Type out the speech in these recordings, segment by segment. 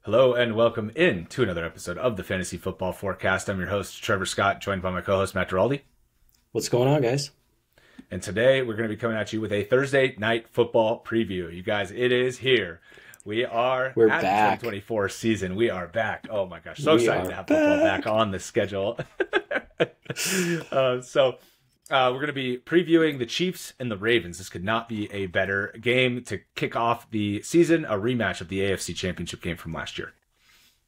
Hello and welcome in to another episode of the Fantasy Football Forecast. I'm your host, Trevor Scott, joined by my co-host, Matt Giraldi. What's going on, guys? And today we're going to be coming at you with a Thursday night football preview. You guys, it is here. We are We're at back. the 2024 season. We are back. Oh my gosh. So We excited are to have football back. back on the schedule. We're going to be previewing the Chiefs and the Ravens. This could not be a better game to kick off the season, a rematch of the AFC Championship game from last year.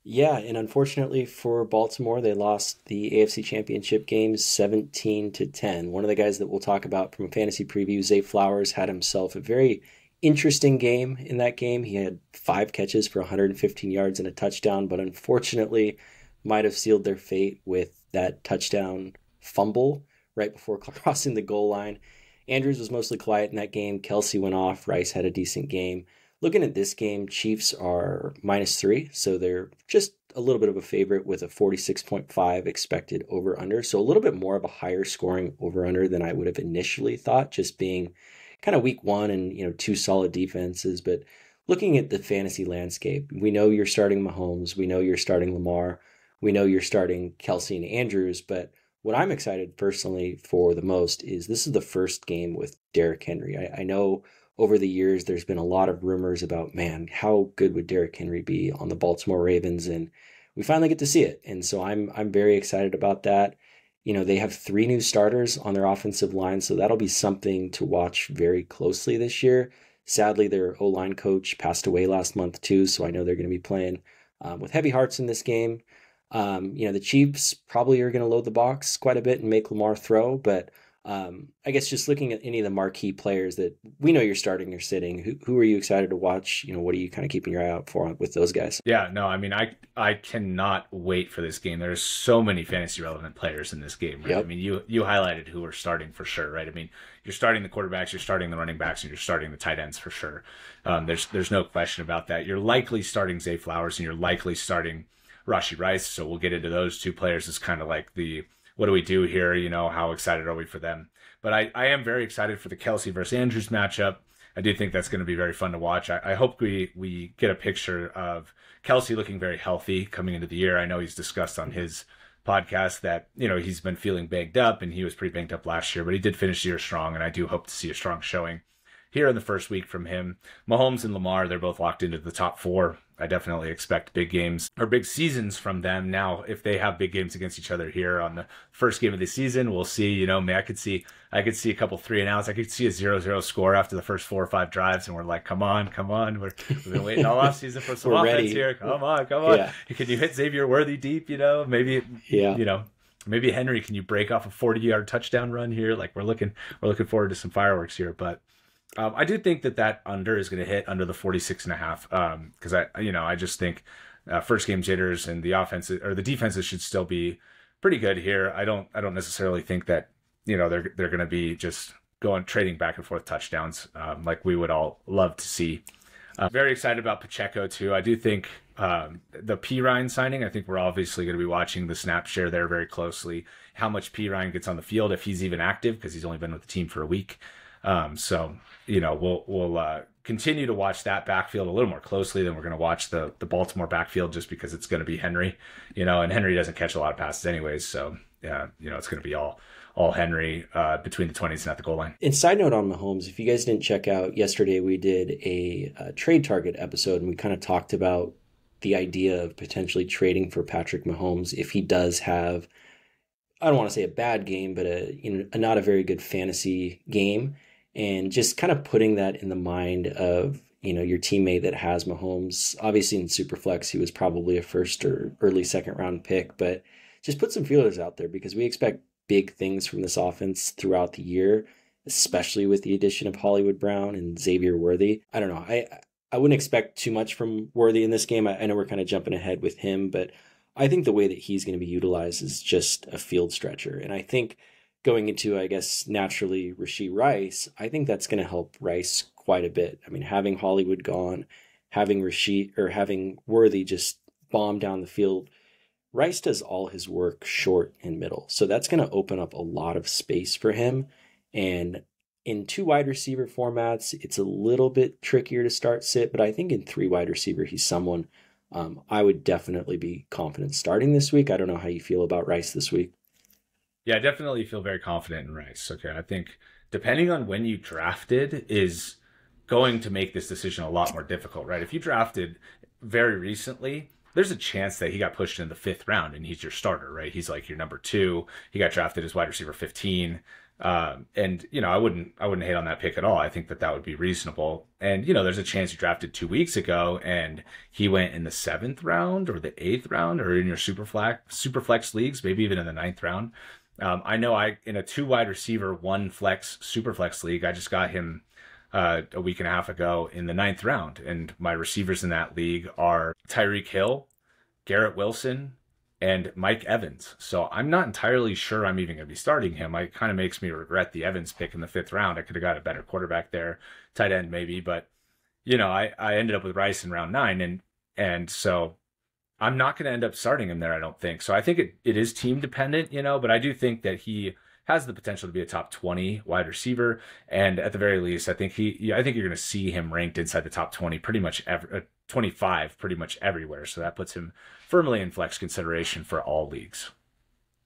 Yeah, and unfortunately for Baltimore, they lost the AFC Championship game 17-10. One of the guys that we'll talk about from a fantasy preview, Zay Flowers, had himself a very interesting game in that game. He had 5 catches for 115 yards and a touchdown, but unfortunately might have sealed their fate with that touchdown fumble right before crossing the goal line. Andrews was mostly quiet in that game. Kelce went off. Rice had a decent game. Looking at this game, Chiefs are -3, so they're just a little bit of a favorite with a 46.5 expected over-under. So a little bit more of a higher scoring over-under than I would have initially thought, just being kind of week one and, two solid defenses. But looking at the fantasy landscape, we know you're starting Mahomes, we know you're starting Lamar, we know you're starting Kelce and Andrews, but what I'm excited personally for the most is this is the first game with Derrick Henry. I know over the years there's been a lot of rumors about, man, how good would Derrick Henry be on the Baltimore Ravens, and we finally get to see it. And so I'm very excited about that. They have 3 new starters on their offensive line, so that'll be something to watch very closely this year. Sadly, their O-line coach passed away last month too, so I know they're going to be playing with heavy hearts in this game. The Chiefs probably are going to load the box quite a bit and make Lamar throw, but I guess just looking at any of the marquee players that we know you're starting or sitting, who are you excited to watch? What are you kind of keeping your eye out for with those guys? Yeah, no, I mean, I cannot wait for this game. There's so many fantasy relevant players in this game, right? Yep. I mean, you highlighted who are starting for sure, right? I mean, you're starting the quarterbacks, you're starting the running backs, and you're starting the tight ends for sure. There's no question about that. You're likely starting Zay Flowers, and you're likely starting Rashee Rice. So we'll get into those 2 players as kind of like the what do we do here? How excited are we for them? But I am very excited for the Kelce versus Andrews matchup. I do think that's going to be very fun to watch. I hope we get a picture of Kelce looking very healthy coming into the year. I know he's discussed on his podcast that, he's been feeling banged up, and he was pretty banged up last year, but he did finish the year strong, and I do hope to see a strong showing here in the first week from him. Mahomes and Lamar, they're both locked into the top 4. I definitely expect big games or big seasons from them. Now, if they have big games against each other here on the first game of the season, we'll see. I could see a couple 3-and-outs. I could see a 0-0 score after the first 4 or 5 drives, and we're like, come on. We've been waiting all offseason for some We're offense ready. here. Come on. Yeah. Can you hit Xavier Worthy deep? Maybe, Yeah. Maybe Henry, can you break off a 40-yard touchdown run here? Like we're looking forward to some fireworks here, but I do think that under is going to hit under the 46.5 because I just think first game jitters and the offenses or the defenses should still be pretty good here. I don't necessarily think that they're going to be just trading back and forth touchdowns like we would all love to see. Very excited about Pacheco too. I do think the P. Ryan signing, I think we're obviously going to be watching the snap share there very closely. How much P. Ryan gets on the field if he's even active because he's only been with the team for a week. We'll continue to watch that backfield a little more closely than we're going to watch the Baltimore backfield just because it's going to be Henry, and Henry doesn't catch a lot of passes anyways. So, yeah, it's going to be all Henry between the 20s and at the goal line. And side note on Mahomes, if you guys didn't check out yesterday, we did a trade target episode, and we kind of talked about the idea of potentially trading for Patrick Mahomes if he does have, I don't want to say a bad game, but a not a very good fantasy game. And just kind of putting that in the mind of, your teammate that has Mahomes. Obviously in Superflex, he was probably a first or early second round pick, but just put some feelers out there because we expect big things from this offense throughout the year, especially with the addition of Hollywood Brown and Xavier Worthy. I don't know. I wouldn't expect too much from Worthy in this game. I know we're kind of jumping ahead with him, but I think the way that he's going to be utilized is just a field stretcher. And I think going into, I guess, naturally Rashee Rice, I think that's going to help Rice quite a bit. I mean, having Hollywood gone, having Worthy just bomb down the field, Rice does all his work short and middle. So that's going to open up a lot of space for him. And in 2 wide receiver formats, it's a little bit trickier to start sit, but I think in 3 wide receiver, he's someone I would definitely be confident starting this week. I don't know how you feel about Rice this week. Yeah, I definitely feel very confident in Rice. Okay, I think depending on when you drafted is going to make this decision a lot more difficult, right? If you drafted very recently, there's a chance that he got pushed in the fifth round and he's your starter, right? He's like your number two. He got drafted as wide receiver 15. And I wouldn't hate on that pick at all. I think that that would be reasonable. And there's a chance you drafted 2 weeks ago and he went in the seventh round or the eighth round or in your super flex leagues, maybe even in the ninth round. I know in a 2 wide receiver, 1 flex, super flex league, I just got him a week and a half ago in the ninth round. And my receivers in that league are Tyreek Hill, Garrett Wilson, and Mike Evans. So I'm not entirely sure I'm even going to be starting him. It kind of makes me regret the Evans pick in the fifth round. I could have got a better quarterback there, tight end maybe. But, I ended up with Rice in round 9. And so I'm not going to end up starting him there, I don't think. So I think it is team dependent, but I do think that he has the potential to be a top 20 wide receiver. And at the very least, I think you're going to see him ranked inside the top 20 pretty much 25 pretty much everywhere. So that puts him firmly in flex consideration for all leagues.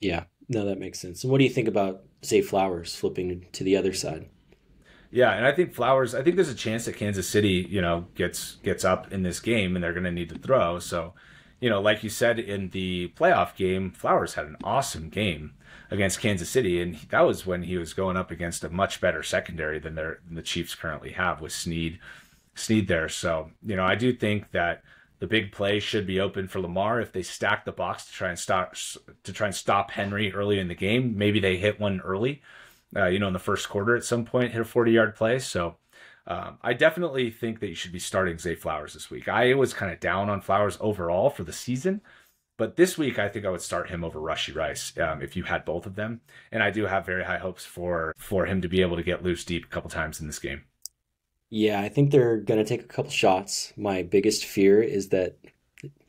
Yeah, no, that makes sense. And what do you think about, say, Flowers flipping to the other side? Yeah, and I think I think there's a chance that Kansas City, gets up in this game and they're going to need to throw. So, like you said in the playoff game, Flowers had an awesome game against Kansas City, and that was when he was going up against a much better secondary than the Chiefs currently have with Snead there. So, I do think that the big play should be open for Lamar if they stack the box to try and stop Henry early in the game. Maybe they hit one early, in the first quarter at some point, hit a 40-yard play. So I definitely think that you should be starting Zay Flowers this week. I was kind of down on Flowers overall for the season, but this week I think I would start him over Rashee Rice if you had both of them. And I do have very high hopes for him to be able to get loose deep a couple times in this game. Yeah, I think they're going to take a couple shots. My biggest fear is that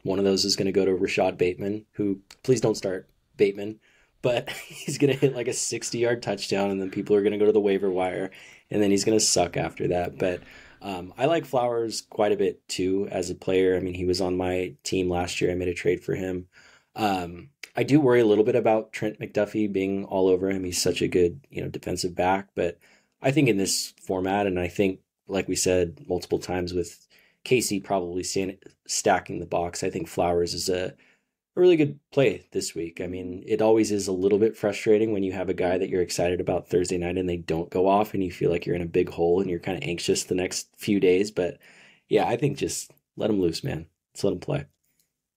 one of those is going to go to Rashad Bateman, who, please don't start Bateman, but he's going to hit like a 60-yard touchdown, and then people are going to go to the waiver wire, and then he's going to suck after that. But I like Flowers quite a bit too as a player. I mean, he was on my team last year. I made a trade for him. I do worry a little bit about Trent McDuffie being all over him. He's such a good, defensive back, but I think in this format, and I think, like we said multiple times with Casey probably stacking the box, I think Flowers is a really good play this week. I mean, it always is a little bit frustrating when you have a guy that you're excited about Thursday night and they don't go off and you feel like you're in a big hole and you're kind of anxious the next few days. But yeah, I think just let him loose, man. Let's let him play.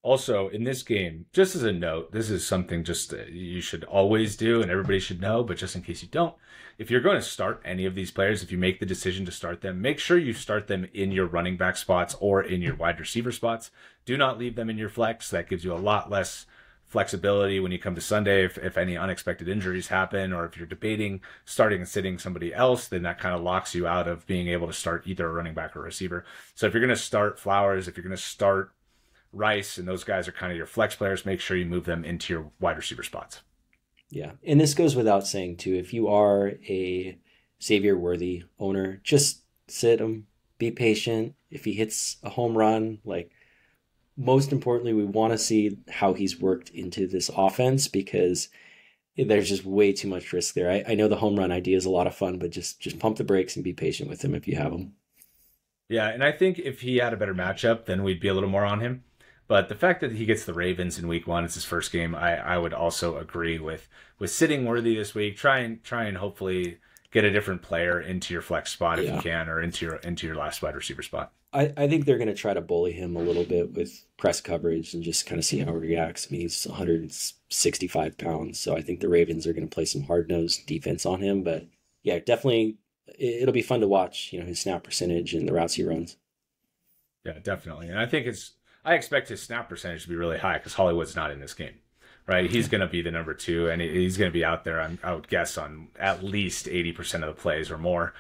Also, in this game, just as a note, this is something just you should always do and everybody should know, but just in case you don't, if you're going to start any of these players, if you make the decision to start them, make sure you start them in your running back spots or in your wide receiver spots. Do not leave them in your flex. That gives you a lot less flexibility when you come to Sunday if any unexpected injuries happen, or if you're debating starting and sitting somebody else, then that kind of locks you out of being able to start either a running back or a receiver. So if you're going to start Flowers, if you're going to start Rice, and those guys are kind of your flex players, make sure you move them into your wide receiver spots. Yeah. And this goes without saying too, if you are a Xavier Worthy owner, just sit him, be patient. If he hits a home run, like, most importantly, we want to see how he's worked into this offense, because there's just way too much risk there. I know the home run idea is a lot of fun, but just pump the brakes and be patient with him if you have him. Yeah, and I think if he had a better matchup, then we'd be a little more on him. But the fact that he gets the Ravens in week 1, it's his first game, I would also agree with sitting Worthy this week. Try and hopefully get a different player into your flex spot if you can, or into your last wide receiver spot. I think they're going to try to bully him a little bit with press coverage and just kind of see how he reacts. I mean, he's 165 pounds, so I think the Ravens are going to play some hard-nosed defense on him. But yeah, definitely, it'll be fun to watch, his snap percentage and the routes he runs. Yeah, definitely. And I expect his snap percentage to be really high because Hollywood's not in this game, right? He's going to be the number 2, and he's going to be out there, I would guess, on at least 80% of the plays or more.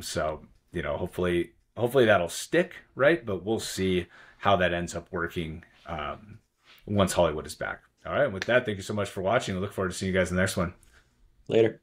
So, hopefully that'll stick, right? But we'll see how that ends up working once Hollywood is back. All right. And with that, thank you so much for watching. I look forward to seeing you guys in the next one. Later.